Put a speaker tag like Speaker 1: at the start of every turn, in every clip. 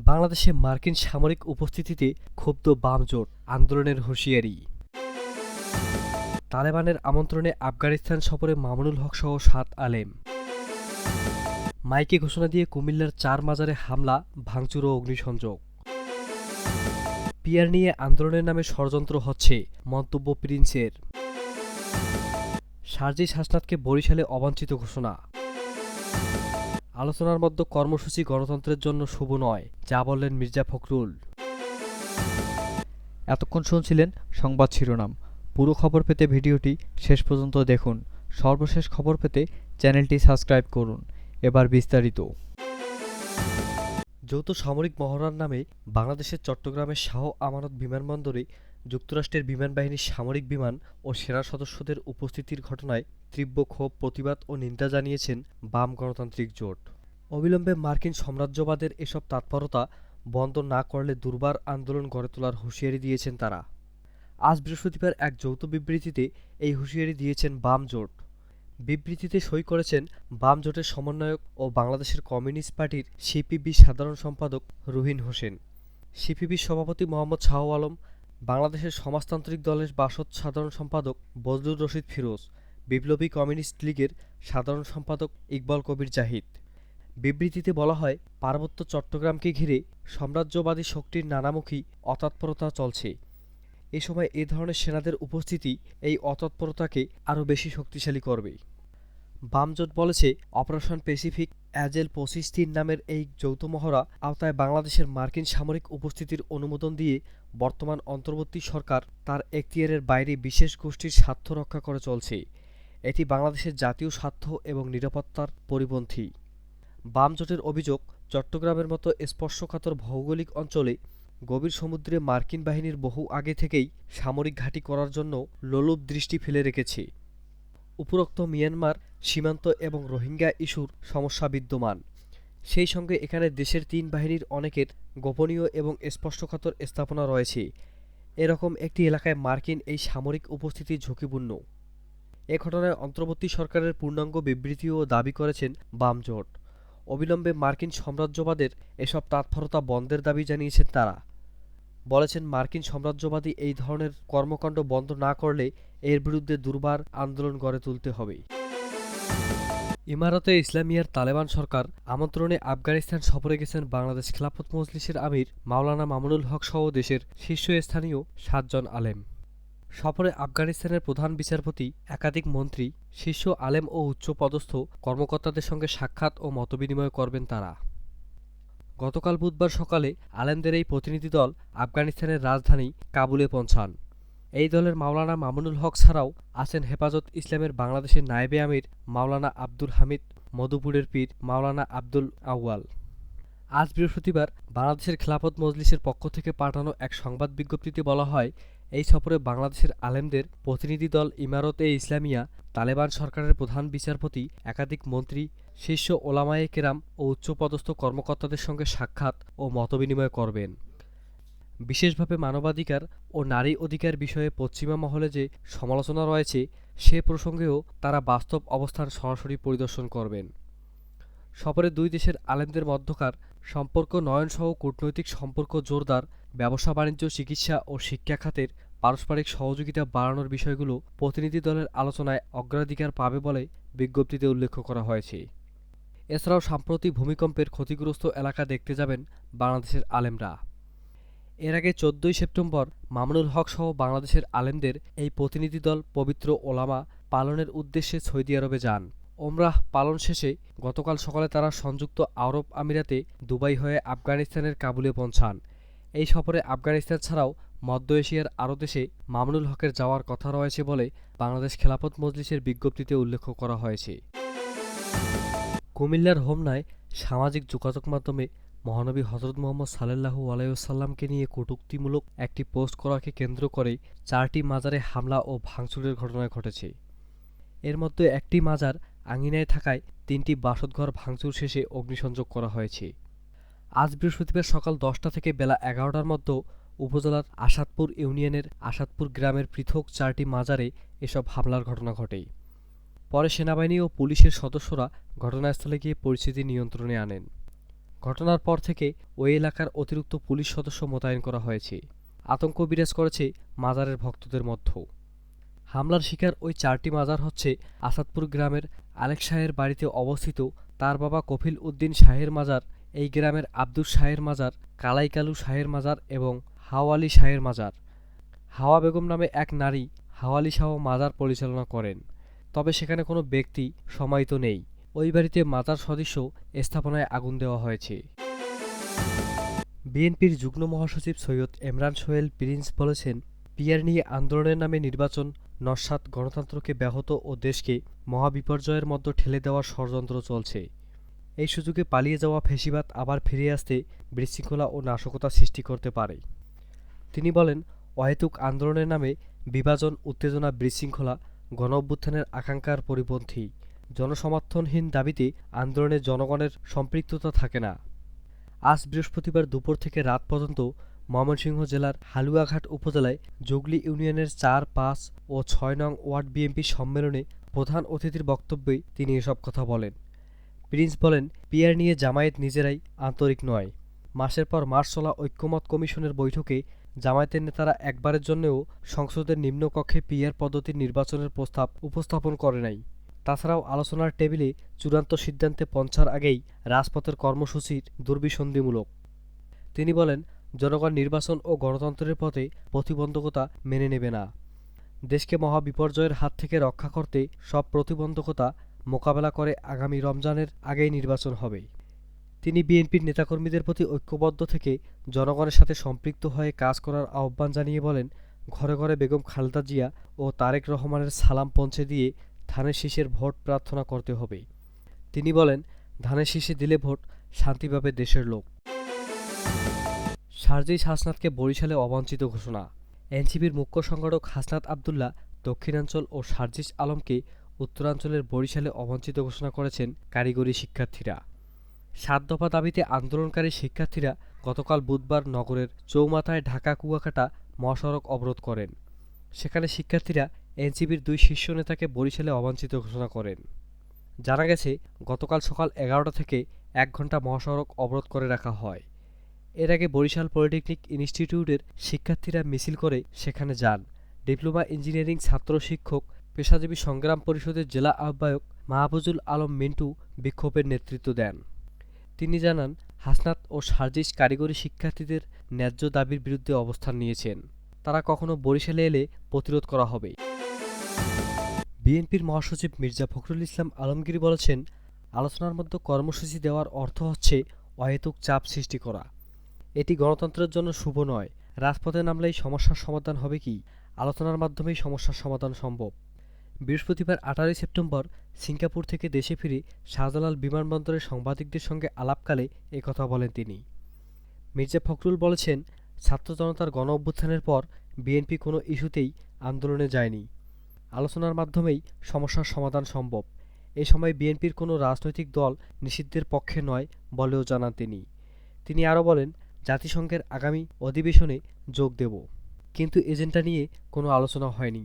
Speaker 1: বাংলাদেশে মার্কিন সামরিক উপস্থিতিতে ক্ষুব্ধ বাম জোট, আন্দোলনের হুঁশিয়ারি। তালেবানের আমন্ত্রণে আফগানিস্তান সফরে মামুনুল হক সহ ৭ আলেম। মাইকে ঘোষণা দিয়ে কুমিল্লার ৪ মাজারে হামলা, ভাঙচুর ও অগ্নিসংযোগ। পিআর নিয়ে আন্দোলনের নামে ষড়যন্ত্র হচ্ছে, মন্তব্য প্রিন্সের। সার্জিস হাসনাতকে বরিশালে অবাঞ্ছিত ঘোষণা। আলোচনার মধ্যে কর্মসূচি গণতন্ত্রের জন্য শুভ নয়, যা বললেন মির্জা ফখরুল।
Speaker 2: এতক্ষণ শুনছিলেন সংবাদ শিরোনাম। পুরো খবর পেতে ভিডিওটি শেষ পর্যন্ত দেখুন। সর্বশেষ খবর পেতে চ্যানেলটি সাবস্ক্রাইব করুন। এবার বিস্তারিত।
Speaker 1: যৌথ সামরিক মহড়ার নামে বাংলাদেশের চট্টগ্রামের শাহ আমানত বিমানবন্দরে যুক্তরাষ্ট্রের বিমানবাহিনীর সামরিক বিমান ও সেনা সদস্যদের উপস্থিতির ঘটনায় তীব্র ক্ষোভ, প্রতিবাদ ও নিন্দা জানিয়েছেন বাম গণতান্ত্রিক জোট। অবিলম্বে মার্কিন সাম্রাজ্যবাদের এসব তৎপরতা বন্ধ না করলে দুর্বার আন্দোলন গড়ে তোলার হুঁশিয়ারি দিয়েছেন তারা। আজ বৃহস্পতিবার এক যৌথ বিবৃতিতে এই হুঁশিয়ারি দিয়েছেন বাম জোট। বিবৃতিতে সই করেছেন বাম জোটের সমন্বয়ক ও বাংলাদেশের কমিউনিস্ট পার্টির সিপিবি সাধারণ সম্পাদক রুহিন হোসেন, সিপিবির সভাপতি মোহাম্মদ শাহ আলম, বাংলাদেশের সমাজতান্ত্রিক দলের বাসদ সাধারণ সম্পাদক বজলুর রশিদ ফিরোজ, বিপ্লবী কমিউনিস্ট লীগের সাধারণ সম্পাদক ইকবাল কবির জাহিদ। বিবৃতিতে বলা হয়, পার্বত্য চট্টগ্রামকে ঘিরে সাম্রাজ্যবাদী শক্তির নানামুখী অতৎপরতা চলছে। এ সময় এ ধরনের সেনাদের উপস্থিতি এই অতৎপরতাকে আরও বেশি শক্তিশালী করবে। বামজোট বলেছে, অপারেশন প্যাসিফিক অ্যাজেল ২৫ নামের এই যৌথ মহড়া আওতায় বাংলাদেশের মার্কিন সামরিক উপস্থিতির অনুমোদন দিয়ে বর্তমান অন্তর্বর্তী সরকার তার এখতিয়ারের বাইরে বিশেষ গোষ্ঠীর স্বার্থ রক্ষা করে চলছে। এটি বাংলাদেশের জাতীয় স্বার্থ এবং নিরাপত্তার পরিপন্থী। বামজোটের অভিযোগ, চট্টগ্রামের মতো স্পর্শকাতর ভৌগোলিক অঞ্চলে গভীর সমুদ্রে মার্কিন বাহিনীর বহু আগে থেকেই সামরিক ঘাঁটি করার জন্য লোলুপ দৃষ্টি ফেলে রেখেছে। উপরোক্ত মিয়ানমার সীমান্ত এবং রোহিঙ্গা ইস্যুর সমস্যা বিদ্যমান। সেই সঙ্গে এখানে দেশের ৩ বাহিনীর অনেকের গোপনীয় এবং স্পর্শকাতর স্থাপনা রয়েছে। এরকম একটি এলাকায় মার্কিন এই সামরিক উপস্থিতি ঝুঁকিপূর্ণ। এ ঘটনায় অন্তর্বর্তী সরকারের পূর্ণাঙ্গ বিবৃতিও দাবি করেছেন বাম জোট। অবিলম্বে মার্কিন সাম্রাজ্যবাদের এসব তৎপরতা বন্ধের দাবি জানিয়েছেন তারা। বলেছেন, মার্কিন সাম্রাজ্যবাদী এই ধরনের কর্মকাণ্ড বন্ধ না করলে এর বিরুদ্ধে দুর্বার আন্দোলন গড়ে তুলতে হবে। ইমারতে ইসলামিয়ার তালেবান সরকার আমন্ত্রণে আফগানিস্তান সফরে গেছেন বাংলাদেশ খেলাফত মজলিসের আমির মাওলানা মামুনুল হক সহ দেশের শীর্ষস্থানীয় ৭ জন আলেম। সফরে আফগানিস্তানের প্রধান বিচারপতি, একাধিক মন্ত্রী, শীর্ষ আলেম ও উচ্চপদস্থ কর্মকর্তাদের সঙ্গে সাক্ষাৎ ও মতবিনিময় করবেন তারা। গতকাল বুধবার সকালে আলেমদের এই প্রতিনিধি দল আফগানিস্তানের রাজধানী কাবুলে পৌঁছান। এই দলের মাওলানা মামুনুল হক ছাড়াও আছেন হেফাজত ইসলামের বাংলাদেশের নায়েবে আমির মাওলানা আব্দুল হামিদ, মধুপুরের পীর মাওলানা আব্দুল আউয়াল। আজ বৃহস্পতিবার বাংলাদেশের খেলাফত মজলিসের পক্ষ থেকে পাঠানো এক সংবাদ বিজ্ঞপ্তিতে বলা হয়, এই সফরে বাংলাদেশের আলেমদের প্রতিনিধি দল ইমারতে ইসলামিয়া, তালেবান সরকারের প্রধান বিচারপতি, একাধিক মন্ত্রী, শীর্ষ ওলামায়ে কেরাম ও উচ্চপদস্থ কর্মকর্তাদের সঙ্গে সাক্ষাৎ ও মতবিনিময় করবেন। বিশেষভাবে মানবাধিকার ও নারী অধিকার বিষয়ে পশ্চিমা মহলে যে সমালোচনা রয়েছে, সে প্রসঙ্গেও তারা বাস্তব অবস্থান সরাসরি পরিদর্শন করবেন। সফরে দুই দেশের আলেমদের মধ্যকার সম্পর্ক নয়নসহ কূটনৈতিক সম্পর্ক জোরদার, ব্যবসা-বাণিজ্য, চিকিৎসা ও শিক্ষা খাতের পারস্পরিক সহযোগিতা বাড়ানোর বিষয়গুলো প্রতিনিধি দলের আলোচনায় অগ্রাধিকার পাবে বলে বিজ্ঞপ্তিতে উল্লেখ করা হয়েছে। এছাড়াও সাম্প্রতিক ভূমিকম্পের ক্ষতিগ্রস্ত এলাকা দেখতে যাবেন বাংলাদেশের আলেমরা। এর আগে ১৪ সেপ্টেম্বর মামুনুল হক সহ বাংলাদেশের আলেমদের এই প্রতিনিধি দল পবিত্র ওলামা পালনের উদ্দেশ্যে সৌদি আরবে যান। ওমরাহ পালন শেষে গতকাল সকালে তারা সংযুক্ত আরব আমিরাতে দুবাই হয়ে আফগানিস্তানের কাবুলে পৌঁছান। এই সফরে আফগানিস্তান ছাড়াও মধ্য এশিয়ার আরও দেশে মামুনুল হকের যাওয়ার কথা রয়েছে বলে বাংলাদেশ খেলাফত মজলিসের বিজ্ঞপ্তিতে উল্লেখ করা হয়েছে। কুমিল্লার হোমনায় সামাজিক যোগাযোগ মাধ্যমে মহানবী হজরত মুহাম্মদ সাল্লাল্লাহু আলাইহি ওয়াসাল্লামকে নিয়ে কটূক্তিমূলক একটি পোস্ট করাকে কেন্দ্র করে ৪টি মাজারে হামলা ও ভাঙচুরের ঘটনা ঘটেছে। এর মধ্যে একটি মাজার আঙিনায় থাকায় ৩টি বাসতঘর ভাঙচুর শেষে অগ্নিসংযোগ করা হয়েছে। আজ বৃহস্পতিবার সকাল ১০টা থেকে বেলা ১১টার মধ্যে উপজেলার আসাদপুর ইউনিয়নের আসাদপুর গ্রামের পৃথক ৪টি মাজারে এসব হামলার ঘটনা ঘটে। পরে সেনাবাহিনী ও পুলিশের সদস্যরা ঘটনাস্থলে গিয়ে পরিস্থিতি নিয়ন্ত্রণে আনেন। ঘটনার পর থেকে ওই এলাকার অতিরিক্ত পুলিশ সদস্য মোতায়েন করা হয়েছে। আতঙ্ক বিরাজ করেছে মাজারের ভক্তদের মধ্যেও। হামলার শিকার ওই 4টি মাজার হচ্ছে আসাদপুর গ্রামের আলেক শাহের বাড়িতে অবস্থিত তার বাবা কফিল উদ্দিন শাহের মাজার, এই গ্রামের আব্দুস শাহের মাজার, কালাইকালু শাহের মাজার এবং হাওয়ালি শাহের মাজার। হাওয়া বেগম নামে এক নারী হাওয়ালি শাহ মাজার পরিচালনা করেন, তবে সেখানে কোনো ব্যক্তি সমাহিত নেই। ওই বাড়িতে মাজার সদৃশ স্থাপনায় আগুন দেওয়া হয়েছে। বিএনপির যুগ্ম মহাসচিব সৈয়দ এমরান সোহেল প্রিন্স বলেছেন, পিআর নিয়ে আন্দোলনের নামে নির্বাচন নস্যাৎ, গণতন্ত্রকে ব্যাহত ও দেশকে মহাবিপর্যয়ের মধ্যে ঠেলে দেওয়ার ষড়যন্ত্র চলছে। এই সুযোগে পালিয়ে যাওয়া ফ্যাসিবাদ আবার ফিরে আসতে বিশৃঙ্খলা ও নাশকতা সৃষ্টি করতে পারে। তিনি বলেন, অহেতুক আন্দোলনের নামে বিভাজন, উত্তেজনা, বিশৃঙ্খলা গণঅভ্যুত্থানের আকাঙ্ক্ষার পরিপন্থী। জনসমর্থনহীন দাবিতে আন্দোলনে জনগণের সম্পৃক্ততা থাকে না। আজ বৃহস্পতিবার দুপুর থেকে রাত পর্যন্ত ময়মনসিংহ জেলার হালুয়াঘাট উপজেলায় জুগলি ইউনিয়নের ৪, ৫ ও ৬ নং ওয়ার্ড বিএনপি সম্মেলনে প্রধান অতিথির বক্তব্যে তিনি এসব কথা বলেন। প্রিন্স বলেন, পিআর নিয়ে জামায়াত নিজেরাই আন্তরিক নয়। মাসের পর মাস চলা ঐক্যমত কমিশনের বৈঠকে জামায়াতের নেতারা একবারের জন্যও সংসদের নিম্নকক্ষে পিআর পদ্ধতির নির্বাচনের প্রস্তাব উপস্থাপন করে নাই। তাছাড়াও আলোচনার টেবিলে চূড়ান্ত সিদ্ধান্তে পৌঁছার আগেই রাজপথের কর্মসূচির দুর্বিসন্ধিমূলক। তিনি বলেন, জনগণ নির্বাচন ও গণতন্ত্রের পথে প্রতিবন্ধকতা মেনে নেবে না। দেশকে মহাবিপর্যয়ের হাত থেকে রক্ষা করতে সব প্রতিবন্ধকতা মোকাবেলা করে আগামী রমজানের আগেই নির্বাচন হবে। তিনি বিএনপির নেতাকর্মীদের প্রতি ঐক্যবদ্ধ থেকে জনগণের সাথে সম্পৃক্ত হয়ে কাজ করার আহ্বান জানিয়ে বলেন, ঘরে ঘরে বেগম খালেদা জিয়া ও তারেক রহমানের সালাম পৌঁছে দিয়ে ধানের শীষের ভোট প্রার্থনা করতে হবে। তিনি বলেন, ধানের শীষে দিলে ভোট, শান্তি পাবে দেশের লোক। সার্জিস হাসনাতকে বরিশালে অবাঞ্ছিত ঘোষণা। এনসিপির মুখ্য সংগঠক হাসনাত আবদুল্লাহ দক্ষিণাঞ্চল ও সার্জিস আলমকে উত্তরাঞ্চলের বরিশালে অবাঞ্ছিত ঘোষণা করেছেন কারিগরি শিক্ষার্থীরা। ৭ দফা দাবিতে আন্দোলনকারী শিক্ষার্থীরা গতকাল বুধবার নগরের চৌমাথায় ঢাকা-কুয়াকাটা মহাসড়ক অবরোধ করেন। সেখানে শিক্ষার্থীরা এনসিপির ২ শীর্ষ নেতাকে বরিশালে অবাঞ্ছিত ঘোষণা করেন। জানা গেছে, গতকাল সকাল ১১টা থেকে ১ ঘণ্টা মহাসড়ক অবরোধ করে রাখা হয়। এর আগে বরিশাল পলিটেকনিক ইনস্টিটিউটের শিক্ষার্থীরা মিছিল করে সেখানে যান। ডিপ্লোমা ইঞ্জিনিয়ারিং ছাত্র শিক্ষক পেশাজীবী সংগ্রাম পরিষদের জেলা আহ্বায়ক মাহফুজুল আলম মিন্টু বিক্ষোভের নেতৃত্ব দেন। তিনি জানান, হাসনাত ও সার্জিস কারিগরি শিক্ষার্থীদের ন্যায্য দাবির বিরুদ্ধে অবস্থান নিয়েছেন। তারা কখনো বরিশালে এলে প্রতিরোধ করা হবে। বিএনপির মহাসচিব মির্জা ফখরুল ইসলাম আলমগীর বলেছেন, আলোচনার মধ্যে কর্মসূচি দেওয়ার অর্থ হচ্ছে অহেতুক চাপ সৃষ্টি করা। এটি গণতন্ত্রের জন্য শুভ নয়। রাজপথে নামলেই সমস্যার সমাধান হবে কি? আলোচনার মাধ্যমেই সমস্যার সমাধান সম্ভব। বৃহস্পতিবার ১৮ সেপ্টেম্বর সিঙ্গাপুর থেকে দেশে ফিরে শাহজালাল বিমানবন্দরে সাংবাদিকদের সঙ্গে আলাপকালে একথা বলেন তিনি। মির্জা ফখরুল বলেছেন, ছাত্র জনতার গণ অভ্যুত্থানের পর বিএনপি কোনো ইস্যুতেই আন্দোলনে যায়নি। আলোচনার মাধ্যমেই সমস্যার সমাধান সম্ভব। এ সময় বিএনপির কোনো রাজনৈতিক দল নিষিদ্ধের পক্ষে নয় বলেও জানান তিনি। তিনি আরও বলেন, জাতিসংঘের আগামী অধিবেশনে যোগ দেব, কিন্তু এজেন্ডা নিয়ে কোনো আলোচনা হয়নি।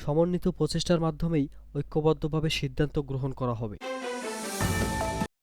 Speaker 1: সমন্বিত প্রচেষ্টার মাধ্যমেই ঐক্যবদ্ধভাবে সিদ্ধান্ত গ্রহণ করা হবে।